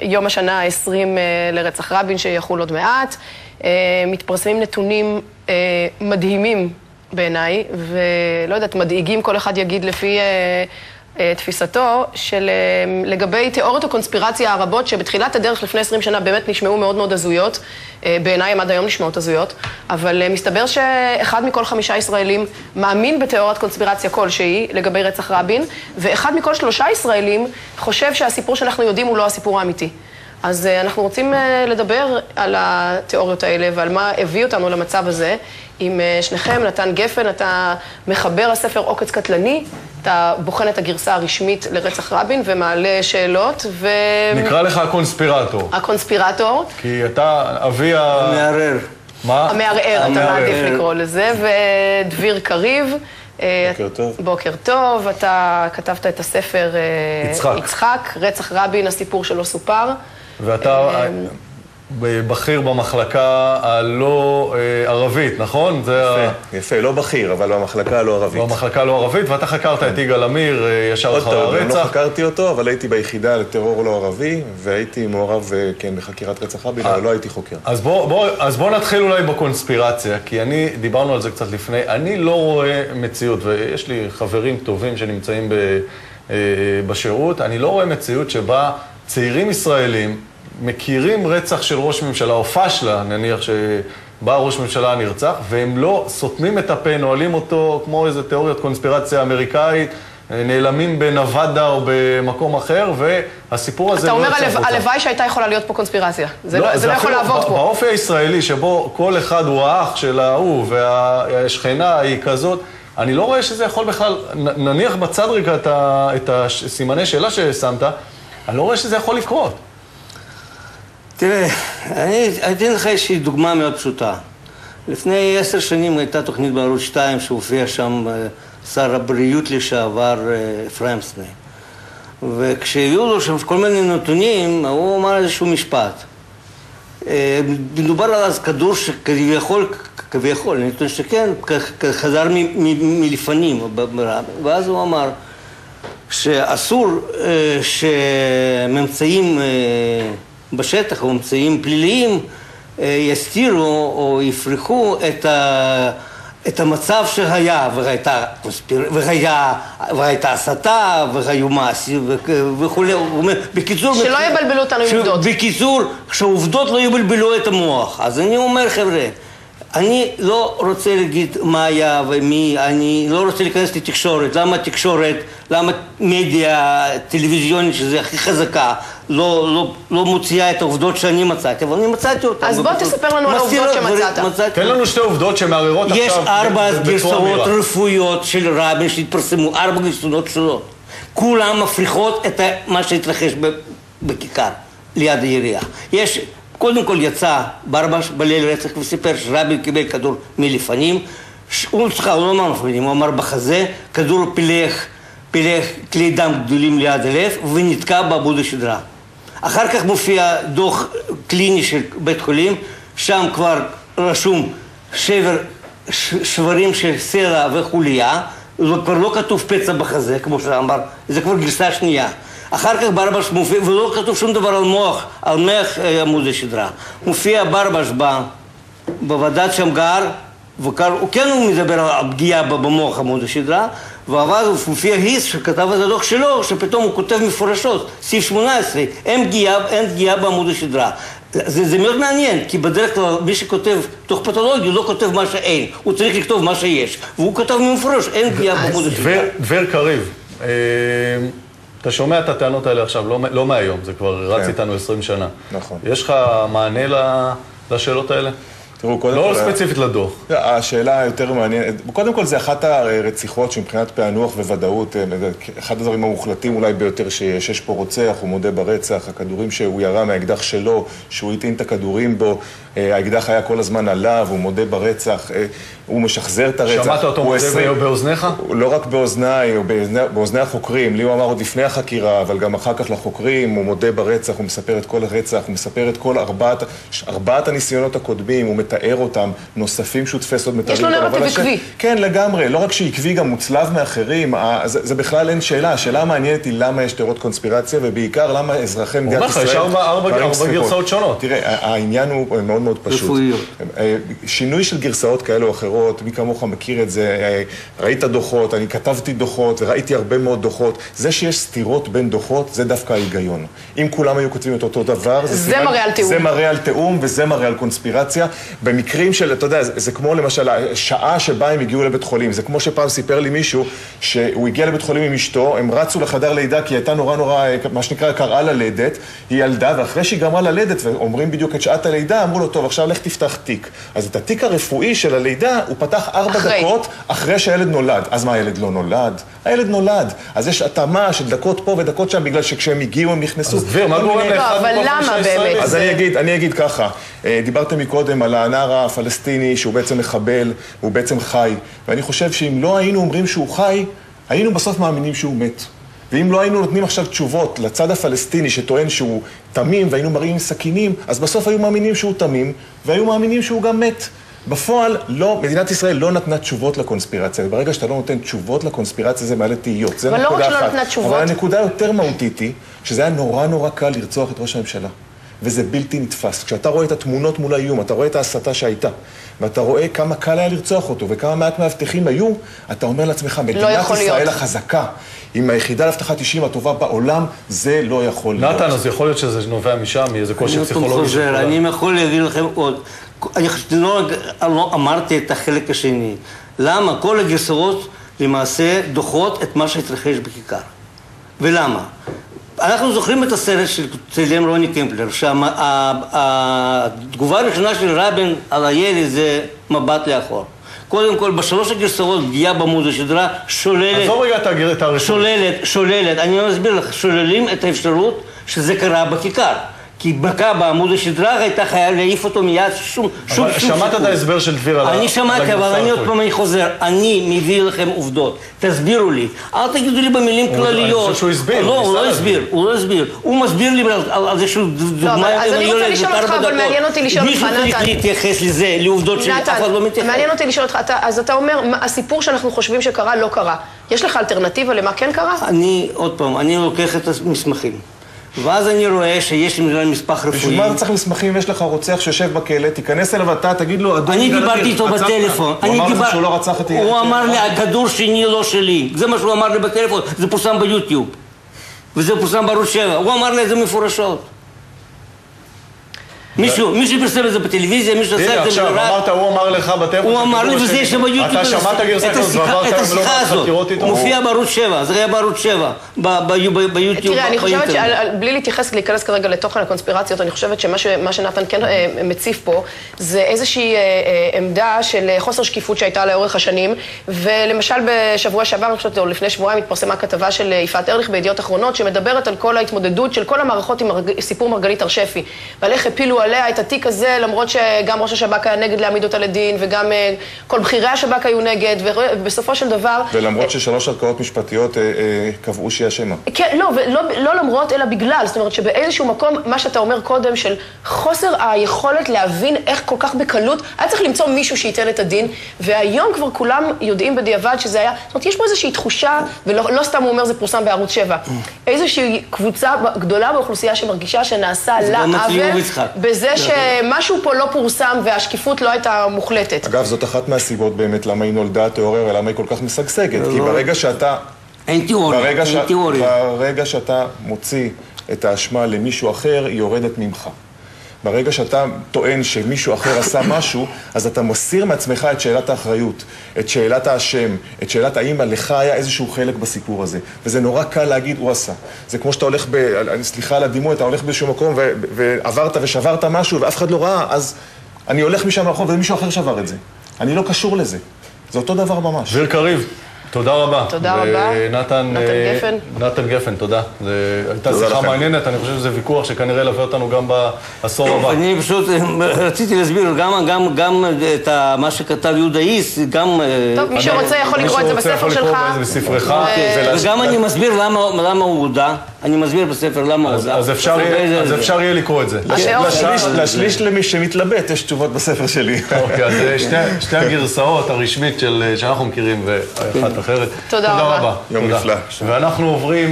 יום השנה ה-20 לרצח רבין שיחול עוד מעט. מתפרסמים נתונים מדהימים בעיניי, ולא יודעת, מדאיגים, כל אחד יגיד לפי תפיסתו, לגבי תיאוריות הקונספירציה הרבות שבתחילת הדרך לפני 20 שנה באמת נשמעו מאוד מאוד הזויות, בעיניי הם עד היום נשמעות הזויות, אבל מסתבר שאחד מכל 5 ישראלים מאמין בתיאוריית קונספירציה כלשהי לגבי רצח רבין, ואחד מכל 3 ישראלים חושב שהסיפור שאנחנו יודעים הוא לא הסיפור האמיתי. אז אנחנו רוצים לדבר על התיאוריות האלה ועל מה הביא אותנו למצב הזה עם שניכם. נתן גפן, אתה מחבר הספר עוקץ קטלני, אתה בוחן את הגרסה הרשמית לרצח רבין ומעלה שאלות נקרא לך הקונספירטור. הקונספירטור. כי אתה אבי המערער. מה? המערער, אתה מעדיף לקרוא לזה. ודביר קריב. בוקר טוב. בוקר טוב. אתה כתבת את הספר יצחק, רצח רבין, הסיפור שלא סופר. ואתה בכיר במחלקה הלא ערבית, נכון? יפה, לא בכיר, אבל במחלקה הלא ערבית. במחלקה הלא ערבית, ואתה חקרת את יגאל עמיר ישר אחר הרצח. עוד טוב, לא חקרתי אותו, אבל הייתי ביחידה לטרור לא ערבי, והייתי מעורב, כן, בחקירת רצח רבין, אבל לא הייתי חוקר. אז בוא נתחיל אולי בקונספירציה, כי דיברנו על זה קצת לפני, אני לא רואה מציאות, ויש לי חברים טובים שנמצאים בשירות, אני לא רואה מציאות שבה צעירים ישראלים מכירים רצח של ראש ממשלה, או פשלה, נניח שבא ראש ממשלה נרצח, והם לא סותמים את הפה, נועלים אותו כמו איזו תיאוריית קונספירציה אמריקאית, נעלמים בנבדה או במקום אחר, והסיפור הזה אתה לא אומר, יצא החוצה. הלוואי שהייתה יכולה להיות פה קונספירציה. זה לא יכול לעבוד פה. באופי הישראלי, שבו כל אחד הוא האח של ההוא, והשכנה היא כזאת, אני לא רואה שזה יכול בכלל, נניח בצד רגע את הסימני שאלה ששמת, אני לא רואה שזה יכול לקרות. תראה, אני אתן לך איזושהי דוגמה מאוד פשוטה. לפני 10 שנים הייתה תוכנית בערוץ 2 שהופיע שם שר הבריאות לשעבר אפרים סנה. וכשהביאו לו שם כל מיני נתונים, הוא אמר איזשהו משפט. מדובר על אז כדור שכביכול, אני חושב שכן, חזר מלפנים, ואז הוא אמר שאסור שממצאים בשטח או ממצאים פליליים יסתירו או יפרחו את המצב שהיה, והייתה הסתה, והיו מעשים וכו'. בקיצור, שלא יבלבלו אותנו עם עובדות. בקיצור, שהעובדות לא יבלבלו את המוח. אז אני אומר, חבר'ה, אני לא רוצה להגיד מה היה ומי, אני לא רוצה להיכנס לתקשורת. למה תקשורת, למה מדיה טלוויזיונית, שזה הכי חזקה, לא מוציאה את העובדות שאני מצאתי, אבל אני מצאתי אותן. אז בוא תספר לנו על העובדות שמצאת. תן לנו 2 עובדות שמערערות עכשיו. יש 4 גרסאות רפואיות של רבין שהתפרסמו, 4 גרסאות שונות. כולן מפריחות את מה שהתרחש בכיכר, ליד העירייה. קודם כל יצא ברבש בליל רצח וסיפר שרבין קיבל כדור מלפנים, הוא לא אמר מפרידים, הוא אמר בחזה, כדור פילח כלי דם גדולים ליד הלב ונתקע בעמוד השדרה. אחר כך מופיע דוח קליני של בית חולים, שם כבר רשום שברים של סלע וחוליה, כבר לא כתוב פצע בחזה, כמו שאמר, זה כבר גרסה שנייה. אחר כך ברבש מופיע, ולא כתוב שום דבר על מוח, על מח עמוד השדרה. מופיע ברבש בוועדת שמגר, וכן הוא מדבר על פגיעה במוח עמוד השדרה, אבל הוא מופיע היס שכתב את הדוח שלו, שפתאום הוא כותב מפורשות, סעיף 18, אין פגיעה בעמוד השדרה. זה מאוד מעניין, כי בדרך כלל מי שכותב תוך פתולוגיה לא כותב מה שאין, הוא צריך לכתוב מה שיש, והוא כתב מפורש, אין פגיעה בעמוד השדרה. דביר קריב, אתה שומע את הטענות האלה עכשיו, לא מהיום, זה כבר רץ איתנו 20 שנה. נכון. יש לך מענה לשאלות האלה? תראו, קודם לא כל... ספציפית לדוח. השאלה היותר מעניינת, קודם כל זה אחת הרציחות שמבחינת פענוח וודאות, אחד הדברים המוחלטים אולי ביותר שיש פה רוצח, הוא מודה ברצח, הכדורים שהוא ירה מהאקדח שלו, שהוא הטעין את הכדורים בו, האקדח היה כל הזמן עליו, הוא מודה ברצח, הוא משחזר את הרצח. שמעת אותו מודה באוזניך? לא רק באוזניי, באוזני החוקרים, לי הוא אמר עוד לפני החקירה, אבל גם אחר כך לחוקרים, הוא מודה ברצח, הוא מספר את כל הרצח, הוא מספר את כל 4 הניסיונות הקודמים, הוא מתאר אותם, נוספים שהוא תפס עוד מתארים. יש לו נרטיב עקבי. כן, לגמרי. לא רק שעקבי, גם מוצלב מאחרים. זה בכלל אין שאלה. השאלה המעניינת היא למה יש תיאוריות קונספירציה, ובעיקר למה אזרחי מדינת ישראל... יש ארבע גרסאות שונות. תראה, העניין הוא מאוד מאוד פשוט. שינוי של גרסאות כאלה או אחרות, מי כמוך מכיר את זה, ראית דוחות, אני כתבתי דוחות וראיתי הרבה מאוד דוחות. זה שיש סתירות בין דוחות, זה דווקא ההיגיון. אם כולם היו כותבים את אותו דבר, זה מראה על תיאום. זה מראה על תיאום וזה מראה על קונספירציה. במקרים של, אתה יודע, זה כמו למשל, השעה שבה הם הגיעו לבית חולים. זה כמו שפעם סיפר לי מישהו שהוא הגיע לבית חולים עם אשתו, הם רצו לחדר לידה כי הייתה נורא, מה שנקרא, קראה ללדת, היא ילדה, ואחרי שהיא גמרה ללדת, ואומרים בדיוק את שעת הלידה, אמרו לו, טוב, עכשיו לך תפתח תיק. אז את התיק הרפואי של הלידה, הוא פתח 4 דקות אחרי שהילד נולד. אז מה, הילד לא נולד? הילד נולד. אז יש התאמה של דקות פה ודקות שם, בגלל שכשהם הגיעו הם נכנסו. אז דביר, מה גורם לאחד אבל למה באמת? אז אני אגיד ככה, דיברתם מקודם על הנער הפלסטיני שהוא בעצם מחבל, הוא בעצם חי, ואני חושב שאם לא היינו אומרים שהוא חי, היינו בסוף מאמינים שהוא מת. ואם לא היינו נותנים עכשיו תשובות לצד הפלסטיני שטוען שהוא תמים והיינו מראים סכינים, אז בסוף היו מאמינים שהוא תמים, והיו מאמינים שהוא גם מת. בפועל, לא, מדינת ישראל לא נתנה תשובות לקונספירציה, וברגע שאתה לא נותן תשובות לקונספירציה זה מעלה תהיות. אבל לא רק שלא נתנה תשובות. אבל הנקודה היותר מהותית היא, שזה היה נורא קל לרצוח את ראש הממשלה. וזה בלתי נתפס. כשאתה רואה את התמונות מול האיום, אתה רואה את ההסתה שהייתה, ואתה רואה כמה קל היה לרצוח אותו, וכמה מעט מאבטחים היו, אתה אומר לעצמך, מדינת ישראל החזקה, עם היחידה לאבטחת אישים הטובה בעולם, זה לא יכול להיות. נתן, אז יכול להיות שזה נובע משם, מאיזה קושי פסיכולוגי של כולם. אני יכול להגיד לכם עוד. אני לא אמרתי את החלק השני. למה? כל הגרסאות למעשה דוחות את מה שהתרחש בכיכר. ולמה? אנחנו זוכרים את הסרט של צילם רוני קמפלר, שהתגובה הראשונה של רבין על הירי זה מבט לאחור. קודם כל, בשלוש הגרסאות, פגיעה בעמוד השדרה, שוללת... עזוב רגע את הרפואי. שוללת, אני מסביר לך, שוללים את האפשרות שזה קרה בכיכר. כי בקה בעמוד השדרה הייתה חייב להעיף אותו מיד שום שמעת את ההסבר של דביר על הגרסה? אני שמעתי, אבל אני עוד פעם חוזר. אני מביא לכם עובדות. תסבירו לי. אל תגידו לי במילים כלליות. אני חושב שהוא הסביר. לא, הוא לא הסביר. הוא מסביר לי על איזשהו דוגמה. אז אני רוצה לשאול אותך, אבל מעניין אותי לשאול אותך, נתן. מישהו צריך להתייחס לזה, לעובדות שאף אחד לא מתייחס. מעניין אותי לשאול אותך, אז אתה אומר, הסיפור שאנחנו חושבים שקרה לא קרה. יש לך אלטרנטיבה למה כן קרה? עוד פעם, אני לוקח את המסמכים. ואז אני רואה שיש לי מספח רפואי. בשביל מה אתה צריך מסמכים? יש לך רוצח שיושב בכלא, תיכנס אליו אתה, תגיד לו, אני דיברתי איתו בטלפון. הוא אמר לך שהוא לא רצח את... הוא אמר לי, הכדור שני לא שלי. זה מה שהוא אמר לי בטלפון, זה פורסם ביוטיוב. וזה פורסם בערוץ 7. הוא אמר לי את זה מפורשות. מישהו פרסם את זה בטלוויזיה, מישהו עשה את זה... עכשיו, אמרת, הוא אמר לך בטלפון... הוא אמר לי, וזה שביוטיוב... אתה שמעת גרסה כזאת ועברת לא חקירות איתו? הוא מופיע בערוץ 7, זה היה בערוץ 7, ביוטיוב. תראה, אני חושבת שבלי להיכנס כרגע לתוכן הקונספירציות, אני חושבת שמה שנתן כן מציף פה, זה איזושהי עמדה של חוסר שקיפות שהייתה לאורך השנים, ולמשל בשבוע שעבר, אני חושבת, או לפני שבועיים, התפרסמה כתבה של יפעת ארליך בידיעות אחרונות, שמדברת על כל ההתמודדות של כל המערכות עם סיפור מרגלית הרשפי, ועל איך הפילו עליה את התיק הזה, למרות שגם ראש השב"כ היה נגד להעמיד אותה לדין, וגם כל בכירי השב"כ היו נגד, ובסופו של דבר... ולמרות ששלוש ערכאות משפטיות קבעו שהיא אשמה. כן, לא למרות, אלא בגלל. זאת אומרת שבאיזשהו מקום, מה שאתה אומר קודם, של חוסר היכולת להבין איך כל כך בקלות, היה צריך למצוא מישהו שייתן את הדין, והיום כבר כולם יודעים בדיעבד שזה היה... זאת אומרת, יש פה איזושהי תחושה, ולא סתם הוא אומר, זה פורסם בערוץ 7. איזושהי קבוצה גדולה באוכלוסייה שמרגישה שנעשה לה עוול, בזה שמשהו פה לא פורסם והשקיפות לא הייתה מוחלטת. אגב, זאת אחת מהסיבות באמת למה היא נולדה התיאוריה ולמה היא כל כך משגשגת. כי ברגע שאתה... אין תיאוריה. ברגע שאתה מוציא את האשמה למישהו אחר, היא יורדת ממך. ברגע שאתה טוען שמישהו אחר עשה משהו, אז אתה מסיר מעצמך את שאלת האחריות, את שאלת האשם, את שאלת האמא, לך היה איזשהו חלק בסיפור הזה. וזה נורא קל להגיד, הוא עשה. זה כמו שאתה הולך סליחה על הדימוי, אתה הולך באיזשהו מקום ועברת ושברת משהו ואף אחד לא ראה, אז אני הולך משם לרחוב ומישהו אחר שבר את זה. אני לא קשור לזה. זה אותו דבר ממש. דביר קריב. תודה רבה. תודה רבה. נתן גפן, תודה. הייתה שיחה מעניינת, אני חושב שזה ויכוח שכנראה ילווה אותנו גם בעשור הבא. אני פשוט רציתי להסביר גם את מה שכתב יהודה איס, גם... טוב, מי שרוצה יכול לקרוא את זה בספר שלך. בספרך. וגם אני מסביר למה הוא הודע. אני מסביר בספר למה הוא. אז אפשר יהיה לקרוא את זה. לשליש למי שמתלבט, יש תשובות בספר שלי. אוקיי, אז שתי הגרסאות הרשמית שאנחנו מכירים ואחת אחרת. תודה רבה. יום נפלא. ואנחנו עוברים...